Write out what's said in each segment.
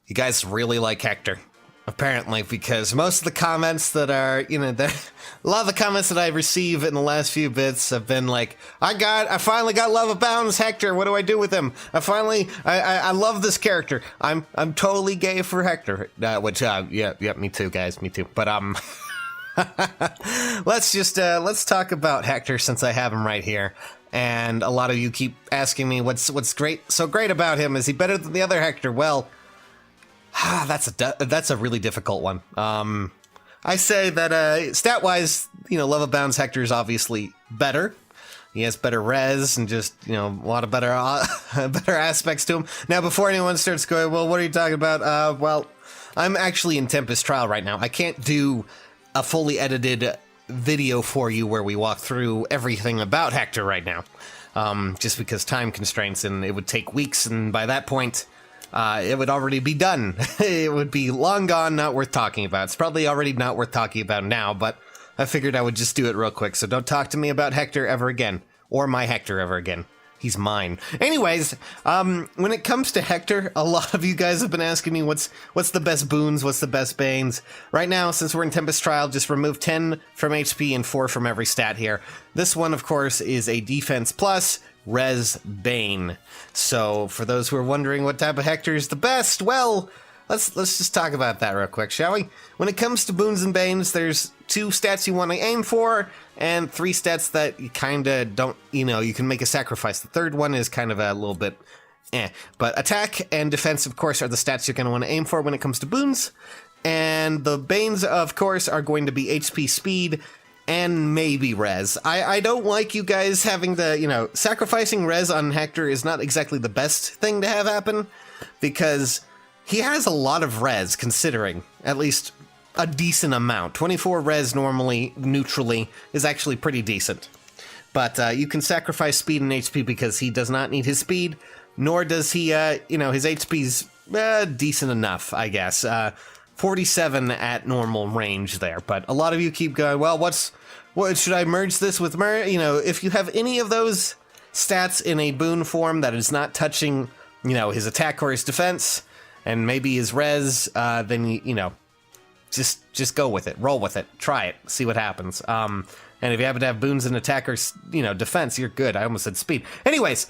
You guys really like Hector, apparently, because most of the comments that are, a lot of the comments that I receive in the last few bits have been like, I finally got love abounds Hector. What do I do with him? I love this character. I'm totally gay for Hector. Yeah, me too, guys, me too. But let's talk about Hector since I have him right here. And a lot of you keep asking me what's so great about him. Is he better than the other Hector? Well, that's a really difficult one. I say that stat-wise, Love Abounds Hector is obviously better. He has better res and just, a lot of better better aspects to him. Now, before anyone starts going, well, what are you talking about? Well, I'm actually in Tempest Trial right now. I can't do a fully edited video for you where we walk through everything about Hector right now, just because time constraints, and it would take weeks, and by that point, it would already be done. It would be long gone, not worth talking about. It's probably already not worth talking about now, but I figured I would just do it real quick, so don't talk to me about Hector ever again, or my Hector ever again. He's mine. Anyways, when it comes to Hector, a lot of you guys have been asking me what's the best boons, what's the best banes. Right now, since we're in Tempest Trial, just remove 10 from HP and 4 from every stat here. This one, of course, is a defense plus res bane. So, for those who are wondering what type of Hector is the best, well, let's just talk about that real quick, shall we? When it comes to boons and banes, there's 2 stats you want to aim for, and 3 stats that you kind of don't, you can make a sacrifice. The third one is kind of a little bit But attack and defense, of course, are the stats you're going to want to aim for when it comes to boons. And the banes, of course, are going to be HP, speed, and maybe res. I don't like you guys having to, sacrificing res on Hector is not exactly the best thing to have happen, because he has a lot of res, considering, at least a decent amount. 24 res normally, neutrally, is actually pretty decent. But you can sacrifice speed and HP because he does not need his speed, nor does he, his HP's decent enough, I guess. 47 at normal range there, but a lot of you keep going, well, what should I merge this with if you have any of those stats in a boon form that is not touching, his attack or his defense, and maybe his res, then, just go with it, roll with it, try it, see what happens. And if you happen to have boons and attack or, defense, you're good. I almost said speed. Anyways,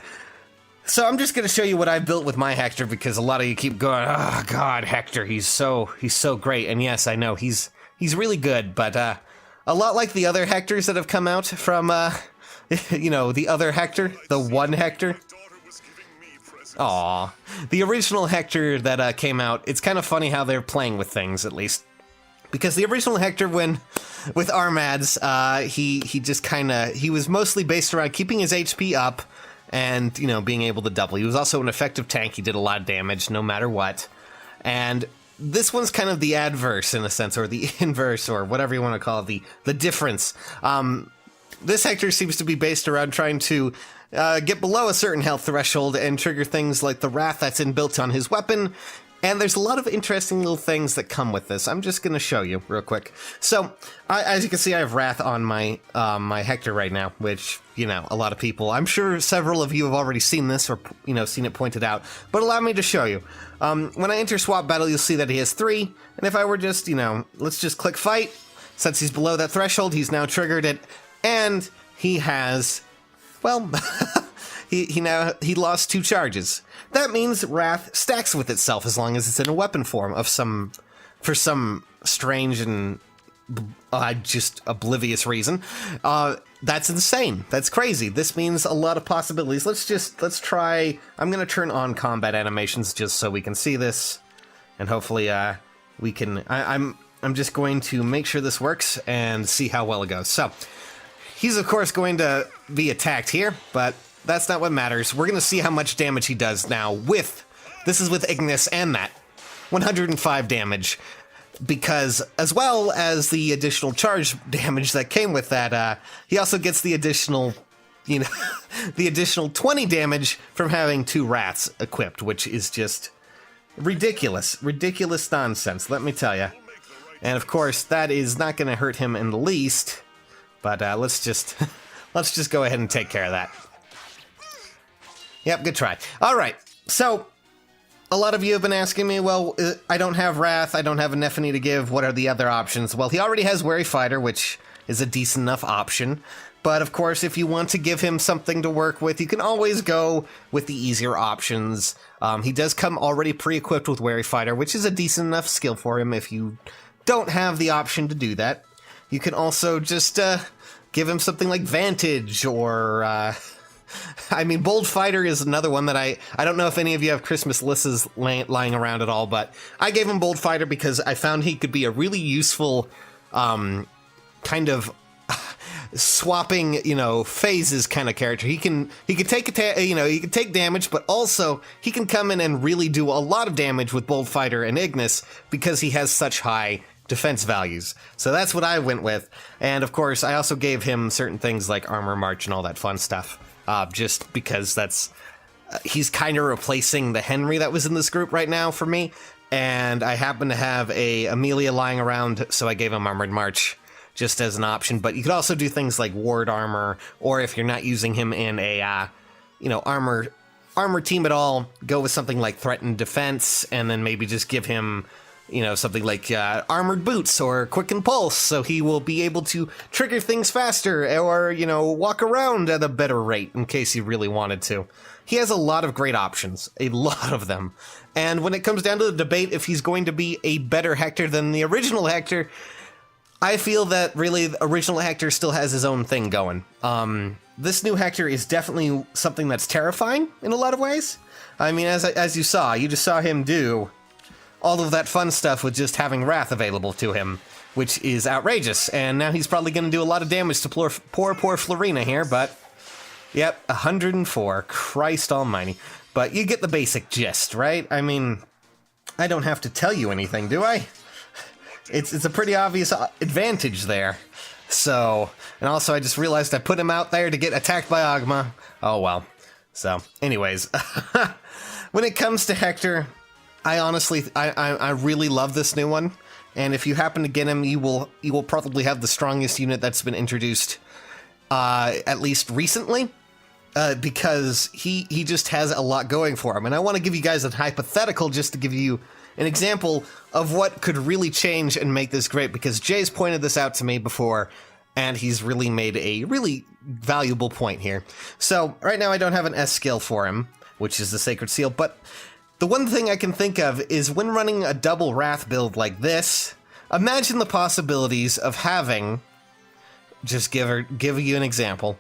so I'm just going to show you what I built with my Hector, because a lot of you keep going, oh god, Hector, he's so great. And yes, I know, he's really good, but a lot like the other Hectors that have come out from, the other Hector, the one Hector. Aw, the original Hector that came out, it's kind of funny how they're playing with things, at least. Because the original Hector, with Armads, he was mostly based around keeping his HP up, and, being able to double. He was also an effective tank. He did a lot of damage, no matter what. And this one's kind of the adverse, in a sense, or the inverse, or whatever you want to call it, the difference. This Hector seems to be based around trying to get below a certain health threshold and trigger things like the Wrath that's inbuilt on his weapon. And there's a lot of interesting little things that come with this. I'm just going to show you real quick. So, as you can see, I have Wrath on my my Hector right now, which, a lot of people, I'm sure several of you have already seen this or, seen it pointed out. But allow me to show you. When I enter swap battle, you'll see that he has 3. And if I were just, let's just click fight. Since he's below that threshold, he's now triggered it. And he has, well, he lost 2 charges. That means Wrath stacks with itself as long as it's in a weapon form for some strange and just oblivious reason. That's insane. That's crazy. This means a lot of possibilities. Let's try. I'm going to turn on combat animations just so we can see this, and hopefully we can. I'm just going to make sure this works and see how well it goes. So he's of course going to be attacked here, but that's not what matters. We're going to see how much damage he does now this is with Ignis and that. 105 damage. Because, as well as the additional charge damage that came with that, he also gets the additional, the additional 20 damage from having 2 Wraths equipped, which is just ridiculous. Ridiculous nonsense, let me tell you. And of course, that is not going to hurt him in the least. But let's just go ahead and take care of that. Yep, good try. All right, so a lot of you have been asking me, well, I don't have Wrath, I don't have a Nephany to give, what are the other options? Well, he already has Wary Fighter, which is a decent enough option. But of course, if you want to give him something to work with, you can always go with the easier options. He does come already pre-equipped with Wary Fighter, which is a decent enough skill for him if you don't have the option to do that. You can also just give him something like Vantage, or I mean, Bold Fighter is another one that I don't know if any of you have Christmas lists lying around at all, but I gave him Bold Fighter because I found he could be a really useful kind of swapping, phases kind of character. He can take he can take damage, but also he can come in and really do a lot of damage with Bold Fighter and Ignis because he has such high defense values. So that's what I went with. And of course, I also gave him certain things like Armor March and all that fun stuff, just because that's he's kind of replacing the Henry that was in this group right now for me. And I happen to have a Amelia lying around, so I gave him Armored March just as an option. But you could also do things like Ward Armor, or if you're not using him in a armor team at all, go with something like Threatened Defense, and then maybe just give him something like Armored Boots or Quicken Pulse, so he will be able to trigger things faster, or, walk around at a better rate in case he really wanted to. He has a lot of great options, a lot of them. And when it comes down to the debate if he's going to be a better Hector than the original Hector, I feel that really the original Hector still has his own thing going. This new Hector is definitely something that's terrifying in a lot of ways. I mean, as you just saw him do all of that fun stuff with just having Wrath available to him, which is outrageous. And now he's probably going to do a lot of damage to poor Florina here, but yep, 104, Christ almighty. But you get the basic gist, right? I mean, I don't have to tell you anything, do I? It's a pretty obvious advantage there. So, and also I just realized I put him out there to get attacked by Ogma. Oh well. So, anyways, when it comes to Hector, I honestly, I really love this new one. And if you happen to get him, you will probably have the strongest unit that's been introduced, at least recently, because he just has a lot going for him. And I want to give you guys a hypothetical just to give you an example of what could really change and make this great, because Jay's pointed this out to me before, and he's really made a really valuable point here. So, right now I don't have an S skill for him, which is the Sacred Seal, but the one thing I can think of is when running a double Wrath build like this, imagine the possibilities of having, just give you an example,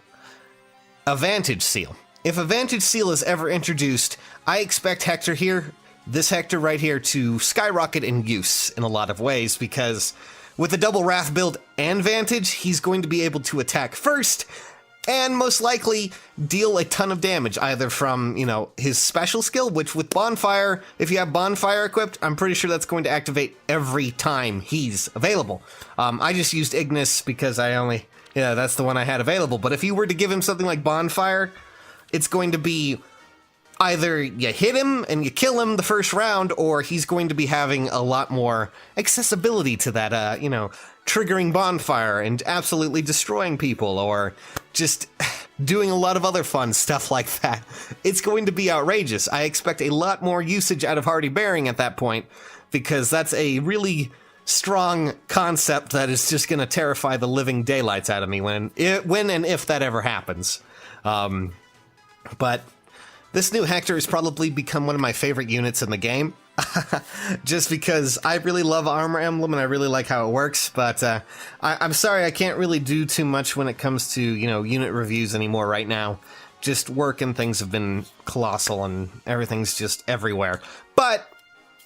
a Vantage Seal. If a Vantage Seal is ever introduced, I expect Hector here, this Hector right here, to skyrocket in use in a lot of ways, because with a double Wrath build and Vantage, he's going to be able to attack first, and most likely deal a ton of damage, either from, his special skill, which with Bonfire, if you have Bonfire equipped, I'm pretty sure that's going to activate every time he's available. I just used Ignis because I only, that's the one I had available, but if you were to give him something like Bonfire, it's going to be either you hit him and you kill him the first round, or he's going to be having a lot more accessibility to that, triggering Bonfire and absolutely destroying people, or just doing a lot of other fun stuff like that. It's going to be outrageous. I expect a lot more usage out of Hardy Bearing at that point, because that's a really strong concept that is just going to terrify the living daylights out of me when and if that ever happens. But this new Hector has probably become one of my favorite units in the game, just because I really love Armor Emblem and I really like how it works, but I'm sorry I can't really do too much when it comes to, unit reviews anymore right now. Just work and things have been colossal and everything's just everywhere. But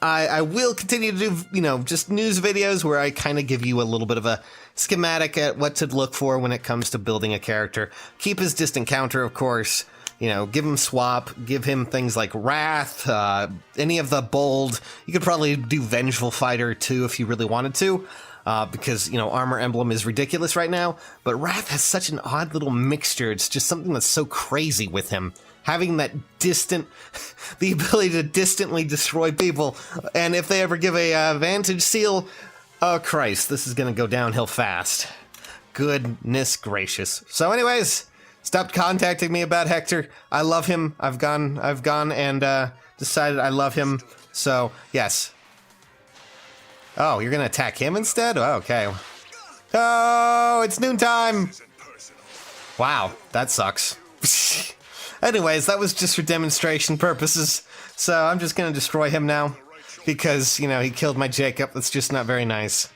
I will continue to do, just news videos where I kind of give you a little bit of a schematic at what to look for when it comes to building a character. Keep his distant counter, of course. Give him swap, give him things like Wrath, any of the bold. You could probably do Vengeful Fighter too if you really wanted to, because, Armor Emblem is ridiculous right now. But Wrath has such an odd little mixture. It's just something that's so crazy with him. Having that the ability to distantly destroy people. And if they ever give a Vantage Seal, oh Christ, this is going to go downhill fast. Goodness gracious. So anyways, stop contacting me about Hector. I love him. I've gone and decided I love him. So, yes. Oh, you're gonna attack him instead? Oh, okay. Oh, it's noontime! Wow, that sucks. Anyways, that was just for demonstration purposes. So I'm just gonna destroy him now. Because, you know, he killed my Jacob. That's just not very nice.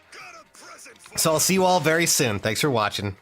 So I'll see you all very soon. Thanks for watching.